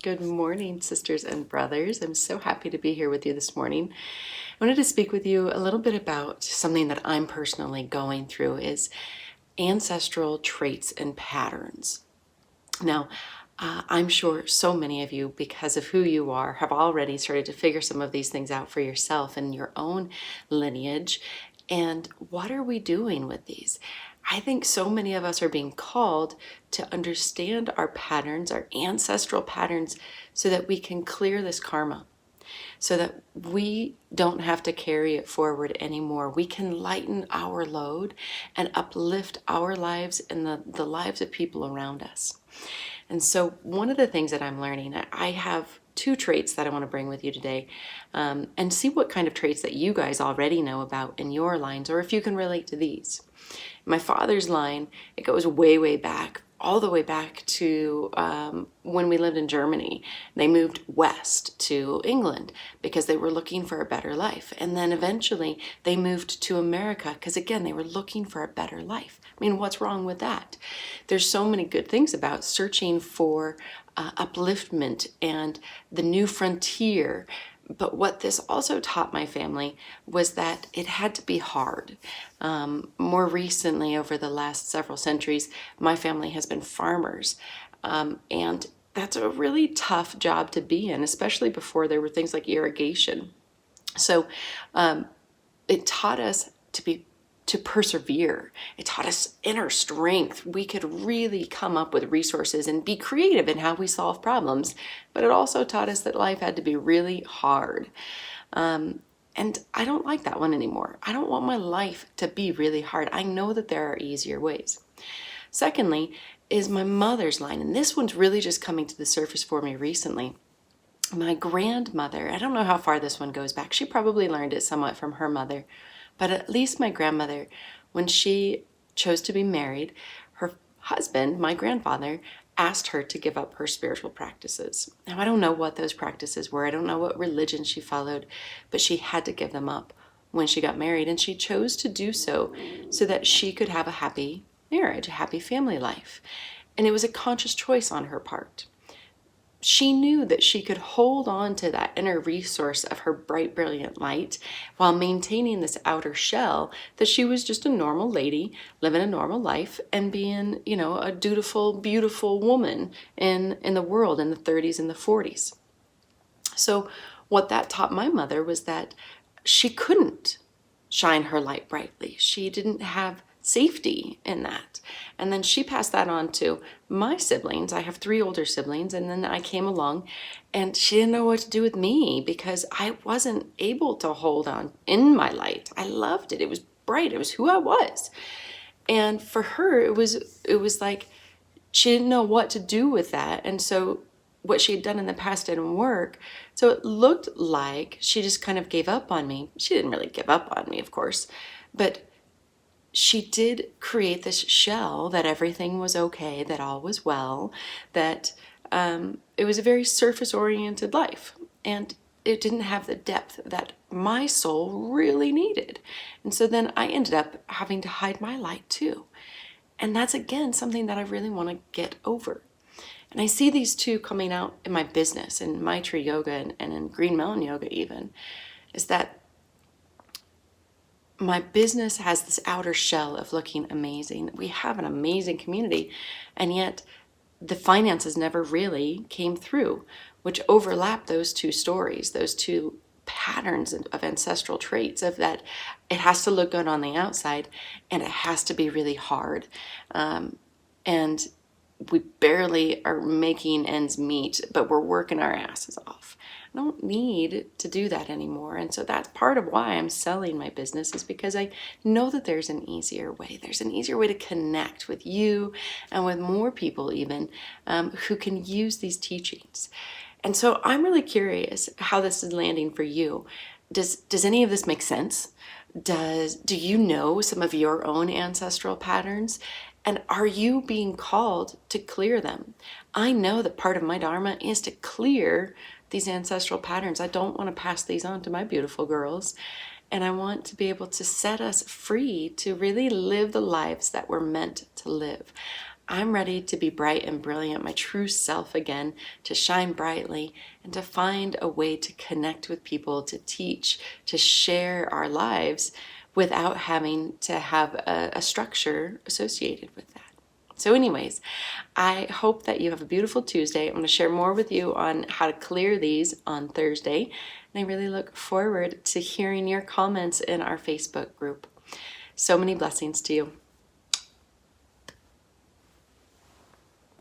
Good morning, sisters and brothers. I'm so happy to be here with you this morning. I wanted to speak with you a little bit about something that I'm personally going through is ancestral traits and patterns. Now, I'm sure so many of you, because of who you are, have already started to figure some of these things out for yourself and your own lineage. And what are we doing with these? I think so many of us are being called to understand our patterns, our ancestral patterns, so that we can clear this karma, so that we don't have to carry it forward anymore. We can lighten our load and uplift our lives and the lives of people around us. And so one of the things that I'm learning, I have two traits that I want to bring with you today, and see what kind of traits that you guys already know about in your lines, or if you can relate to these. My father's line, it goes way, way back, all the way back to when we lived in Germany. They moved west to England because they were looking for a better life. And then eventually they moved to America because, again, they were looking for a better life. I mean, what's wrong with that? There's so many good things about searching for upliftment and the new frontier. But what this also taught my family was that it had to be hard. More recently, over the last several centuries, my family has been farmers. And that's a really tough job to be in, especially before there were things like irrigation. So it taught us to persevere. It taught us inner strength. We could really come up with resources and be creative in how we solve problems. But it also taught us that life had to be really hard. And I don't like that one anymore. I don't want my life to be really hard. I know that there are easier ways. Secondly, is my mother's line. And this one's really just coming to the surface for me recently. My grandmother, I don't know how far this one goes back. She probably learned it somewhat from her mother. But at least my grandmother, when she chose to be married, her husband, my grandfather, asked her to give up her spiritual practices. Now, I don't know what those practices were. I don't know what religion she followed, but she had to give them up when she got married. And she chose to do so that she could have a happy marriage, a happy family life. And it was a conscious choice on her part. She knew that she could hold on to that inner resource of her bright, brilliant light while maintaining this outer shell that she was just a normal lady living a normal life and being, a dutiful, beautiful woman in the world in the 30s and the 40s. So what that taught my mother was that she couldn't shine her light brightly. She didn't have safety in that. And then she passed that on to my siblings. I have 3 older siblings, and then I came along and she didn't know what to do with me because I wasn't able to hold on in my light. I loved it. It was bright. It was who I was. And for her, it was like she didn't know what to do with that. And so what she had done in the past didn't work. So it looked like she just kind of gave up on me. She didn't really give up on me, of course, but she did create this shell that everything was okay, that all was well, that it was a very surface-oriented life. And it didn't have the depth that my soul really needed. And so then I ended up having to hide my light too. And that's, again, something that I really want to get over. And I see these two coming out in my business, in Maitri Yoga and in Green Mountain Yoga even, is that my business has this outer shell of looking amazing. We have an amazing community, and yet the finances never really came through, which overlap those two stories, those two patterns of ancestral traits of that it has to look good on the outside and it has to be really hard. And we barely are making ends meet, but we're working our asses off. I don't need to do that anymore. And so that's part of why I'm selling my business, is because I know that there's an easier way. There's an easier way to connect with you and with more people even who can use these teachings. And so I'm really curious how this is landing for you. Does any of this make sense? Do you know some of your own ancestral patterns? And are you being called to clear them? I know that part of my dharma is to clear these ancestral patterns. I don't want to pass these on to my beautiful girls. And I want to be able to set us free to really live the lives that we're meant to live. I'm ready to be bright and brilliant, my true self again, to shine brightly and to find a way to connect with people, to teach, to share our lives without having to have a structure associated with that. So anyways, I hope that you have a beautiful Tuesday. I'm going to share more with you on how to clear these on Thursday. And I really look forward to hearing your comments in our Facebook group. So many blessings to you.